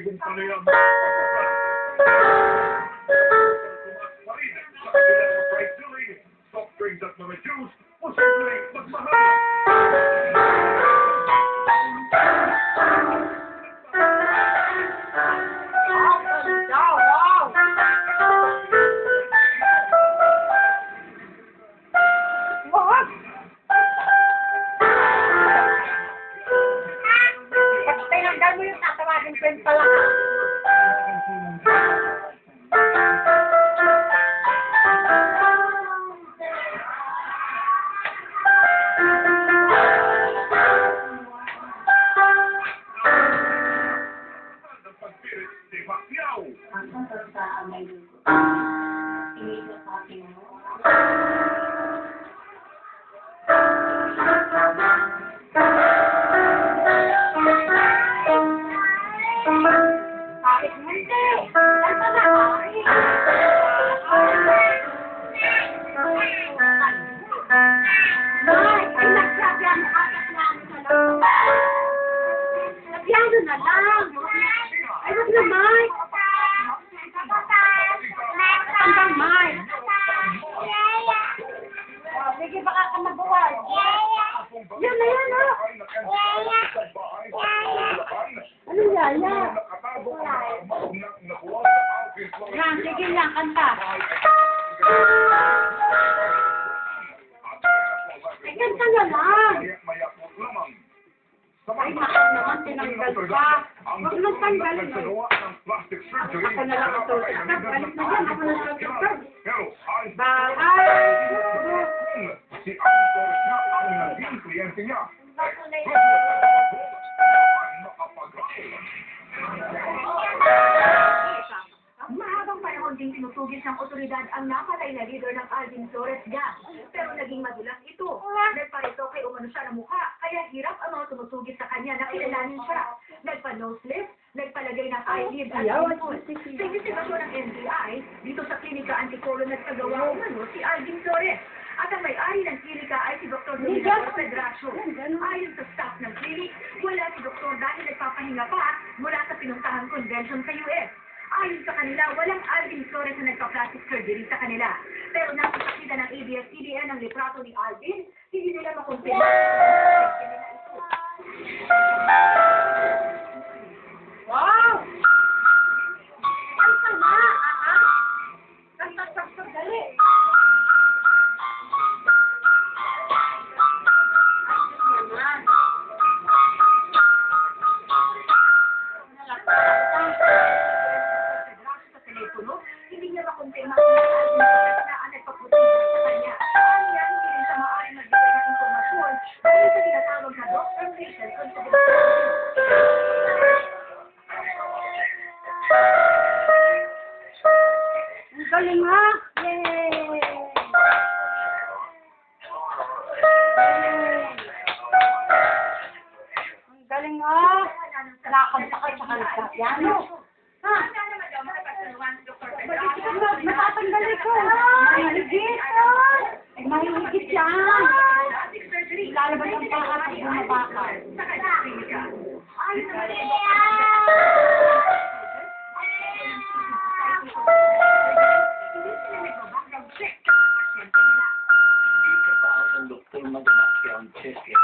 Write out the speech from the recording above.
kung paano yan. Soft drinks at mga juice, posibleng magmahal. Tinanggal mo yung tatawagin ko yung pala. Ang sa may lugo. Tingin sa akin mo. Bakit hindi? Saan pa na? Ay, nagsabi ang akat namin sa loob. Nagyano na lang. Ay, wag na, Mike. Hanggang Mike. Sige, baka ka mabuhay. Yan na yan, oh. Anong yaya? Yan, sige lang, kanta. Ay, kanta na lang. Ay, naku naman, tinanggal pa. Huwag nang tanggalin eh. Ako na lang ang social club. Alis na yan, ako na ang social club. Bye! Si Angkor na ang naging kliyente niya. Mahabang panahon ding tinutugis ng otoridad ang napatay na leader ng Alvin Flores Gang. Pero naging madulas ito. Nagparito kay umano siya ng mukha, kaya hirap ang mga tumutugis sa kanya na kilalanin siya. Nagpa-nose lift, nagpalagay ng eyelid at impulse. Sa investigasyon ng NBI, dito sa klinika Antipolo nagpagawa umano si Alvin Flores. At ang may-ari ng klinika ay si Dr. Domingo Pedracio. Ayon sa staff ng klinik, wala si Dr. dahil nagpapahinga pa mula sa pinuntahang convention sa US. Ayon sa kanila, walang Alvin Flores na nagpa-plastic surgery sa kanila. Pero nang ipakita ng ABS-CBN ang litrato ni Alvin, hindi nila makumpirma. Wow! Kanta na! Kanta, dali! Hindi niya makumpirma kung Alvin Flores na ang nagpaputin sa kanya. Aniya, hindi rin siya maaaring magbigay ng informasyon dahil sa tinatawag na doctor-patient confidentiality. Ang galing ha! Yay! Ang galing ha! Nakakanta ka sa kanta. Piano. Ha? Matatanggal ko. Mahihigit. Mahihigit yan. Lalabas ang pakal at bumabakal. Ay, Ang doktor mag-background check eh.